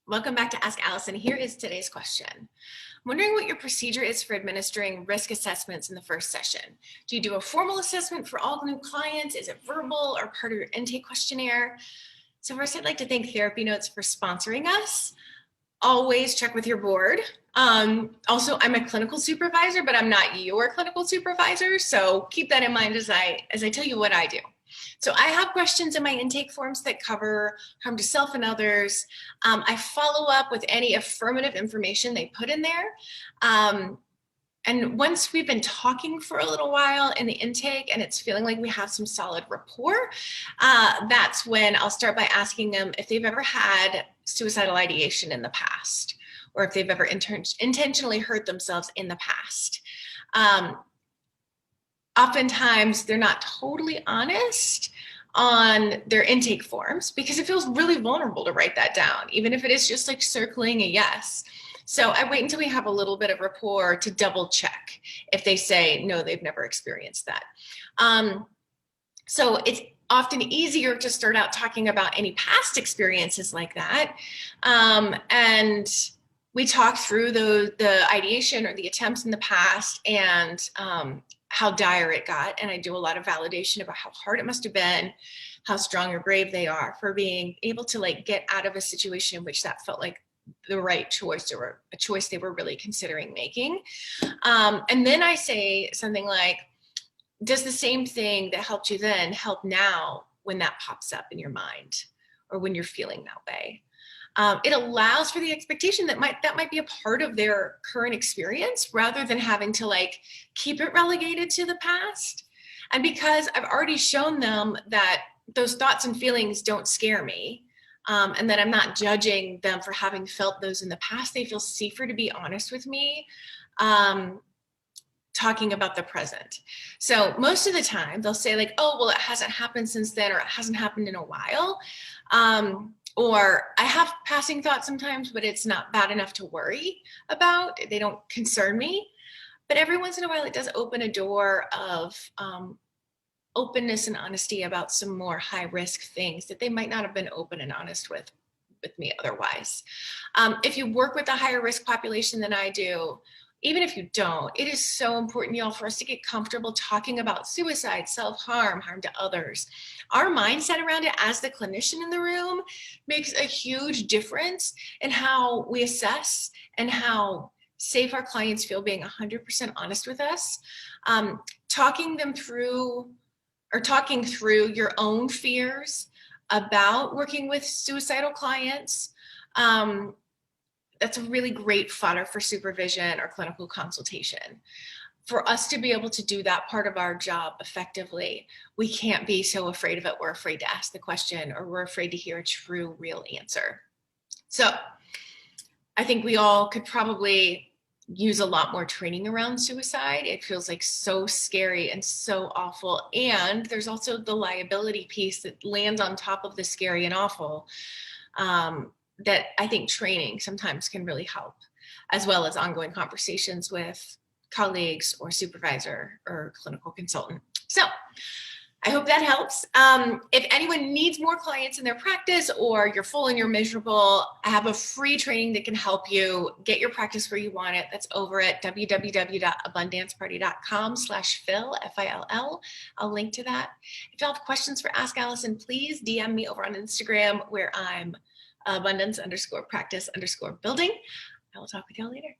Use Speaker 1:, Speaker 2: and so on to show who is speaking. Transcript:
Speaker 1: Welcome back to Ask Allison. Here is today's question. I'm wondering what your procedure is for administering risk assessments in the first session. Do you do a formal assessment for all new clients? Is it verbal or part of your intake questionnaire? So first, I'd like to thank TherapyNotes for sponsoring us. Always check with your board. Also, I'm a clinical supervisor, but I'm not your clinical supervisor. So keep that in mind as I tell you what I do. So I have questions in my intake forms that cover harm to self and others. I follow up with any affirmative information they put in there. And once we've been talking for a little while in the intake and it's feeling like we have some solid rapport, that's when I'll start by asking them if they've ever had suicidal ideation in the past, or if they've ever intentionally hurt themselves in the past. Oftentimes they're not totally honest on their intake forms because it feels really vulnerable to write that down, even if it is just like circling a yes. So I wait until we have a little bit of rapport to double check if they say, no, they've never experienced that. So it's often easier to start out talking about any past experiences like that. And we talk through the ideation or the attempts in the past and how dire it got. And I do a lot of validation about how hard it must have been, how strong or brave they are for being able to like get out of a situation in which that felt like the right choice or a choice they were really considering making. And then I say something like, does the same thing that helped you then help now when that pops up in your mind or when you're feeling that way? It allows for the expectation that might be a part of their current experience rather than having to like keep it relegated to the past. And because I've already shown them that those thoughts and feelings don't scare me, and that I'm not judging them for having felt those in the past, they feel safer to be honest with me, talking about the present. So most of the time they'll say like, oh, well, it hasn't happened since then, or it hasn't happened in a while. Or I have passing thoughts sometimes, but it's not bad enough to worry about. They don't concern me. But every once in a while, it does open a door of openness and honesty about some more high-risk things that they might not have been open and honest with me otherwise. If you work with a higher risk population than I do, even if you don't, it is so important, y'all, for us to get comfortable talking about suicide, self-harm, harm to others. Our mindset around it as the clinician in the room makes a huge difference in how we assess and how safe our clients feel being 100% honest with us. Talking through your own fears about working with suicidal clients, that's a really great fodder for supervision or clinical consultation. For us to be able to do that part of our job effectively, we can't be so afraid of it. We're afraid to ask the question, or we're afraid to hear a true, real answer. So I think we all could probably use a lot more training around suicide. It feels like so scary and so awful. And there's also the liability piece that lands on top of the scary and awful. That I think training sometimes can really help, as well as ongoing conversations with colleagues or supervisor or clinical consultant. So I hope that helps. If anyone needs more clients in their practice, or you're full and you're miserable, I have a free training that can help you get your practice where you want it. That's over at www.abundanceparty.com/Phil, F-I-L-L. I'll link to that. If you have questions for Ask Allison, please DM me over on Instagram, where I'm abundance_practice_building. I will talk with y'all later.